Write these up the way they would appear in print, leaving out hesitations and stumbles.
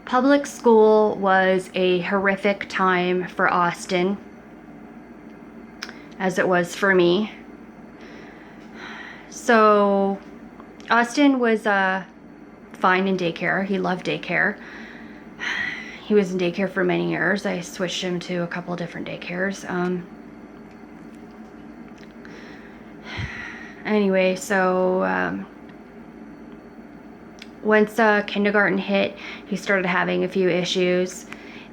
Public school was a horrific time for Austin, as it was for me. So, Austin was fine in daycare. He loved daycare. He was in daycare for many years. I switched him to a couple of different daycares. Anyway, so once kindergarten hit, he started having a few issues,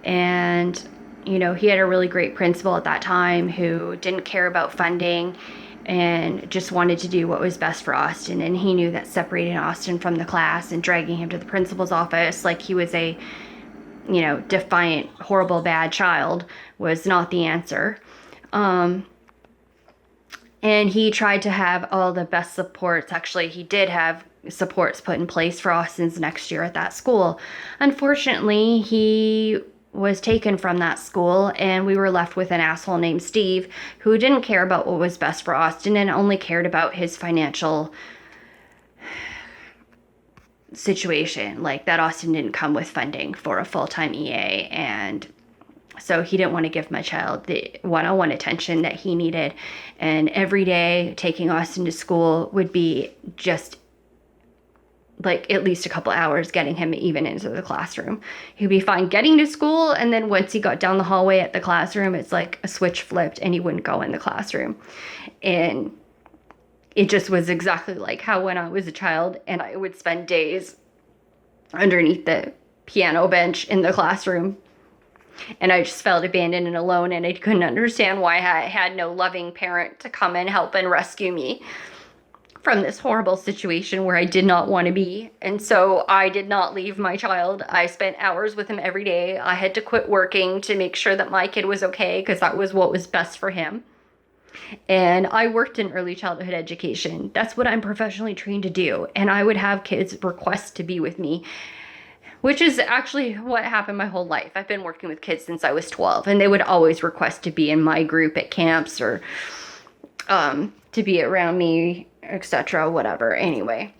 and he had a really great principal at that time who didn't care about funding and just wanted to do what was best for Austin. And he knew that separating Austin from the class and dragging him to the principal's office like he was a defiant, horrible, bad child was not the answer. And he tried to have all the best supports. Actually, he did have supports put in place for Austin's next year at that school. Unfortunately, he was taken from that school, and we were left with an asshole named Steve who didn't care about what was best for Austin and only cared about his financial situation. Like that Austin didn't come with funding for a full-time EA, and so he didn't want to give my child the one-on-one attention that he needed. And every day taking Austin to school would be just like at least a couple hours getting him even into the classroom. He'd be fine getting to school, and then once he got down the hallway at the classroom, it's like a switch flipped and he wouldn't go in the classroom. And it just was exactly like how when I was a child and I would spend days underneath the piano bench in the classroom, and I just felt abandoned and alone, and I couldn't understand why I had no loving parent to come and help and rescue me from this horrible situation where I did not want to be. And so I did not leave my child. I spent hours with him every day. I had to quit working to make sure that my kid was okay, because that was what was best for him. And I worked in early childhood education. That's what I'm professionally trained to do. And I would have kids request to be with me, which is actually what happened my whole life. I've been working with kids since I was 12, and they would always request to be in my group at camps or to be around me, etc., whatever. Anyway,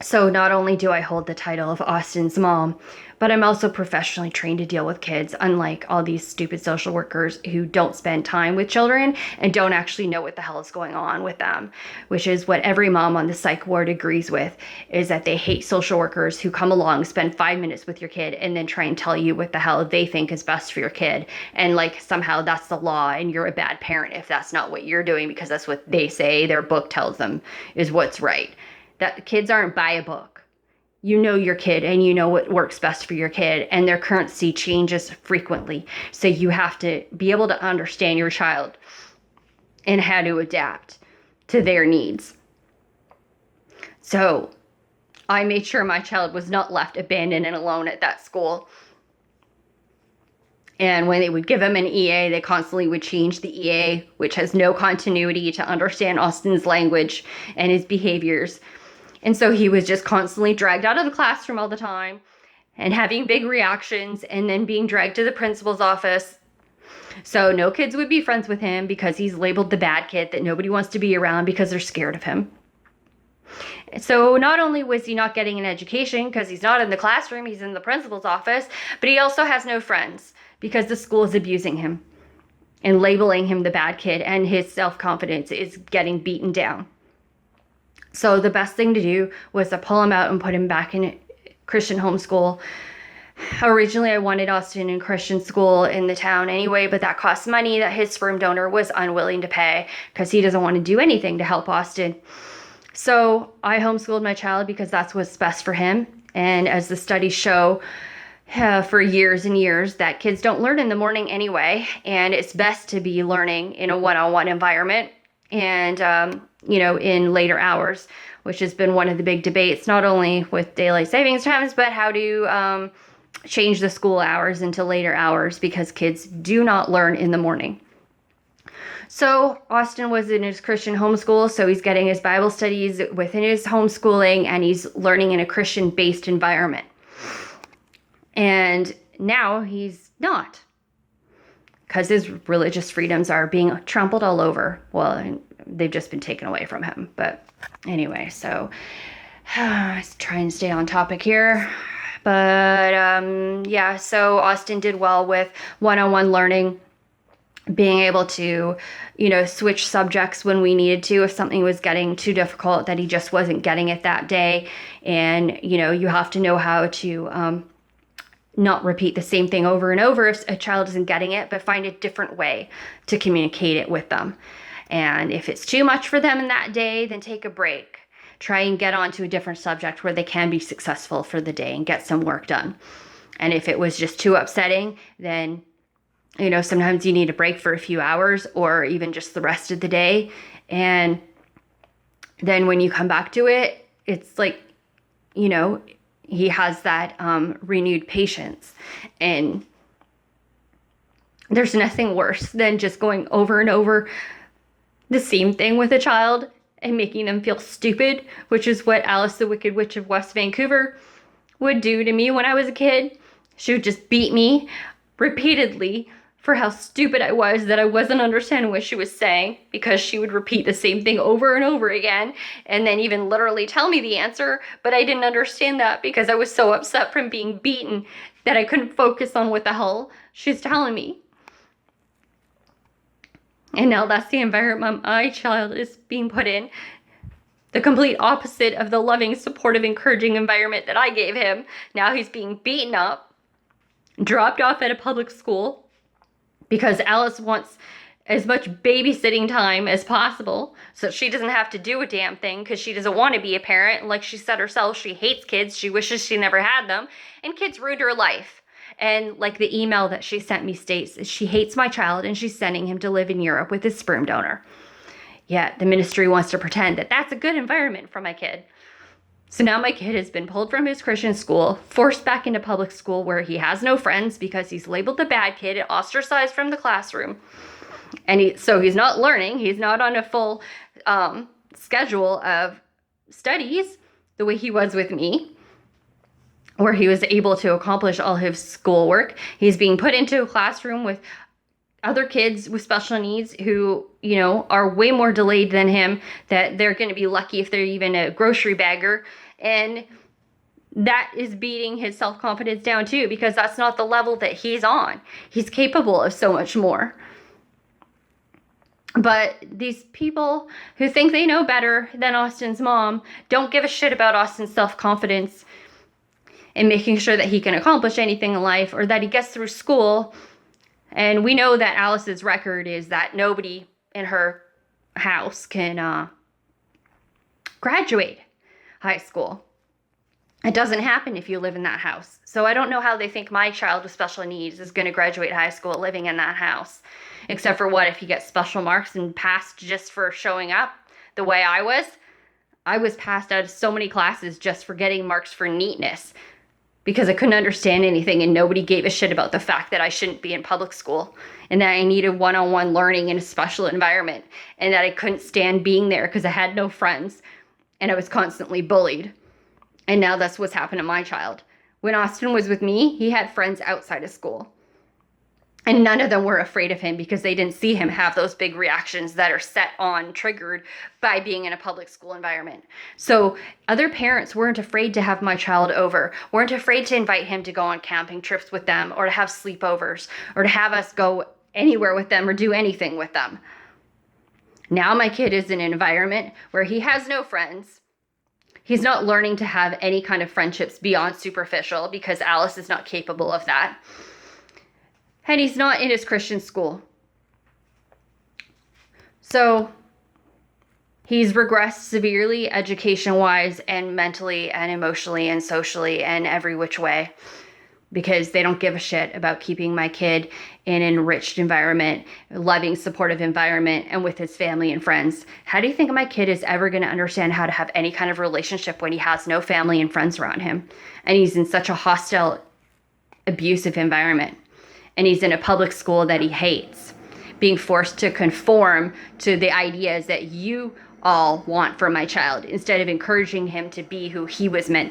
so not only do I hold the title of Austin's mom, but I'm also professionally trained to deal with kids, unlike all these stupid social workers who don't spend time with children and don't actually know what the hell is going on with them, which is what every mom on the psych ward agrees with, is that they hate social workers who come along, spend 5 minutes with your kid, and then try and tell you what the hell they think is best for your kid. And like somehow that's the law and you're a bad parent if that's not what you're doing, because that's what they say their book tells them is what's right. That kids aren't by a book. You know your kid and you know what works best for your kid, and their currency changes frequently. So you have to be able to understand your child and how to adapt to their needs. So I made sure my child was not left abandoned and alone at that school. And when they would give him an EA, they constantly would change the EA, which has no continuity to understand Austin's language and his behaviors. And so he was just constantly dragged out of the classroom all the time and having big reactions and then being dragged to the principal's office. So no kids would be friends with him because he's labeled the bad kid that nobody wants to be around because they're scared of him. So not only was he not getting an education because he's not in the classroom, he's in the principal's office, but he also has no friends because the school is abusing him and labeling him the bad kid, and his self-confidence is getting beaten down. So the best thing to do was to pull him out and put him back in Christian homeschool. Originally, I wanted Austin in Christian school in the town anyway, but that cost money that his sperm donor was unwilling to pay because he doesn't want to do anything to help Austin. So I homeschooled my child because that's what's best for him. And as the studies show, for years and years, that kids don't learn in the morning anyway, and it's best to be learning in a one-on-one environment and in later hours, which has been one of the big debates, not only with daylight savings times, but how to change the school hours into later hours, because kids do not learn in the morning. So Austin was in his Christian homeschool, so he's getting his Bible studies within his homeschooling, and he's learning in a Christian-based environment. And now he's not, because his religious freedoms are being trampled all over. Well, they've just been taken away from him. But anyway, so let's try and stay on topic here. But yeah, so Austin did well with one-on-one learning, being able to, switch subjects when we needed to if something was getting too difficult that he just wasn't getting it that day. And, you have to know how to not repeat the same thing over and over if a child isn't getting it, but find a different way to communicate it with them. And if it's too much for them in that day, then take a break. Try and get onto a different subject where they can be successful for the day and get some work done. And if it was just too upsetting, then, sometimes you need a break for a few hours or even just the rest of the day. And then when you come back to it, it's like, he has that renewed patience. And there's nothing worse than just going over and over the same thing with a child and making them feel stupid, which is what Alice the Wicked Witch of West Vancouver would do to me when I was a kid. She would just beat me repeatedly for how stupid I was, that I wasn't understanding what she was saying, because she would repeat the same thing over and over again, and then even literally tell me the answer, but I didn't understand that because I was so upset from being beaten that I couldn't focus on what the hell she's telling me. And now that's the environment my child is being put in. The complete opposite of the loving, supportive, encouraging environment that I gave him. Now he's being beaten up, dropped off at a public school because Alice wants as much babysitting time as possible so she doesn't have to do a damn thing because she doesn't want to be a parent. Like she said herself, she hates kids. She wishes she never had them. And kids ruined her life. And like the email that she sent me states, she hates my child and she's sending him to live in Europe with his sperm donor. Yet the ministry wants to pretend that that's a good environment for my kid. So now my kid has been pulled from his Christian school, forced back into public school where he has no friends because he's labeled the bad kid and ostracized from the classroom. And so he's not learning. He's not on a full schedule of studies the way he was with me, where he was able to accomplish all his schoolwork. He's being put into a classroom with other kids with special needs who, are way more delayed than him, that they're going to be lucky if they're even a grocery bagger. And that is beating his self-confidence down too, because that's not the level that he's on. He's capable of so much more. But these people who think they know better than Austin's mom don't give a shit about Austin's self-confidence and making sure that he can accomplish anything in life or that he gets through school. And we know that Alice's record is that nobody in her house can graduate high school. It doesn't happen if you live in that house. So I don't know how they think my child with special needs is going to graduate high school living in that house. Except for what, if he gets special marks and passed just for showing up the way I was. I was passed out of so many classes just for getting marks for neatness, because I couldn't understand anything and nobody gave a shit about the fact that I shouldn't be in public school and that I needed one-on-one learning in a special environment and that I couldn't stand being there because I had no friends and I was constantly bullied. And now that's what's happened to my child. When Austin was with me, he had friends outside of school. And none of them were afraid of him because they didn't see him have those big reactions that are triggered by being in a public school environment. So other parents weren't afraid to have my child over, weren't afraid to invite him to go on camping trips with them or to have sleepovers or to have us go anywhere with them or do anything with them. Now my kid is in an environment where he has no friends. He's not learning to have any kind of friendships beyond superficial because Alice is not capable of that. And he's not in his Christian school. So he's regressed severely education-wise and mentally and emotionally and socially and every which way, because they don't give a shit about keeping my kid in an enriched environment, loving, supportive environment, and with his family and friends. How do you think my kid is ever going to understand how to have any kind of relationship when he has no family and friends around him? And he's in such a hostile, abusive environment. And he's in a public school that he hates, being forced to conform to the ideas that you all want for my child instead of encouraging him to be who he was meant to be.